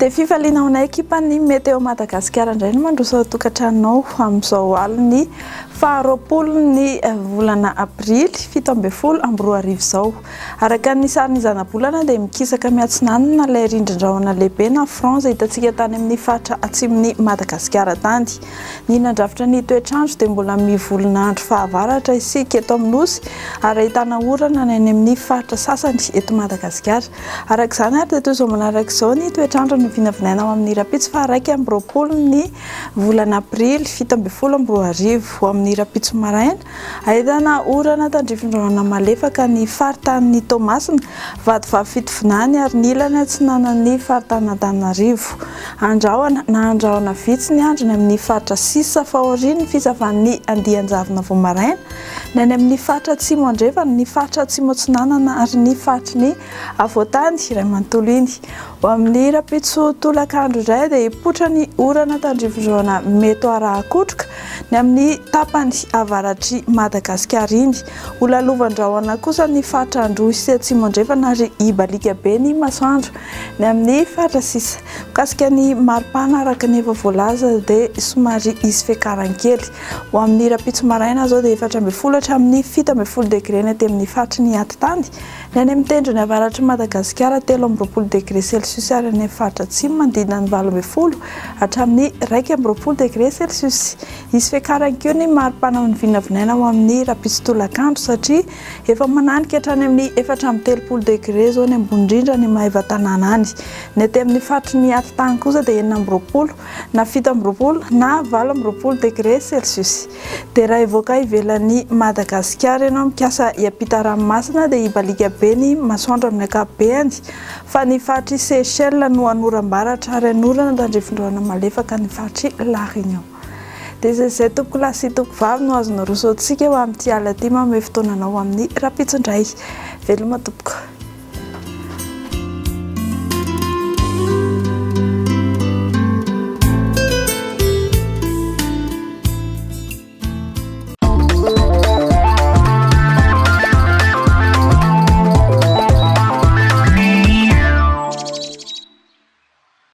Dia fifaliana ao anay ekipan'ny Météo Madagasikara indray no mandroso tokantranonao amin'izao aliny faharoapolo ny volana aprily 17 izao. Araka ny sarin'ny zana-bolana dia mikisaka miatsinanana ilay rindrin-drahona lehibe na France hitantsika tany amin'ny faritra atsimon'ny Madagasikara tany. Ny nandrafitra ny toetrandro dia mbola mivolinandro fahavaratra isika eto amin'nosy ary ahitana orana ny amin'ny faritra sasany eto Madagasikara. Araka izany ary dia toy izao manaraka izao ny toetrandro ny vinavinaina ao amin'ny rapitso fa 2 ny volana aprily 17 amin'ny rapitso maraina ahitana orana tandrifin-drahona malefaka ny faritany Toamasina vadivavy fitovinany ary ny ilany atsinanan'ny faritany Antananarivo. Andrahoana na andrahoana vitsy ny andro ny amin'ny faritra 6 fahorian'ny fizavan'ny andian-javona vao maraina ny any amin'ny faritra atsimo andrefana ny faritra atsimo atsinanana ary ny faritry ny avoatany iray manontolo iny. Ho amin'ny rapitso tolakandro iray dia hipotra ny orana tandrifin-drahona mety arahakotroka ny amin'ny tapany avaratry Madagasikara iny. Ho lalovandrahoana kosa ny faritra Androhy sy atsimo andrefana ary ibalika be ny masoandro ny amin'ny faritra sisa. Mikasika ny maripana araka ny efa voalaza dia somary isy fiakarankely. Ho amin'ny rapitso maraina zao dia 4 hatramin'ny 17 degré ny aty amin'ny faritry ny atitany ny any amin'ny tendrony avaratry Madagasikara 13 degré celsius ary ny faritra atsimo manodidina ny 12 hatramin'ny 12 degré celsius. Isy fiakarankely ny maripana amin'ny vinavinaina ho amin'ny rapitso tolakandro satria efa mananika hatrany amin'ny 4 degré zao ny ambony indrindra ny mahaiva-tanàna any. Ny aty amin'ny faritry ny atitany kosa dia 9 na 17 na 12 degré celsius. Dia raha evoaka ivelan'ny Madagasikara ianao mikasa hiampita ranomasina dia ibalika be ny masoandro amin'ny ankapobeny fa ny faritry Seychelles no anoram-baratra ary anorana tandrifin-drahona malefaka ny faritry La Réunion. Dia izay tompoko lahy sy tompoko vavy no azona rosoantsika ho amin'ity alina ity manome fotoananao amin'ny rapitso indray. Veloma tompoko.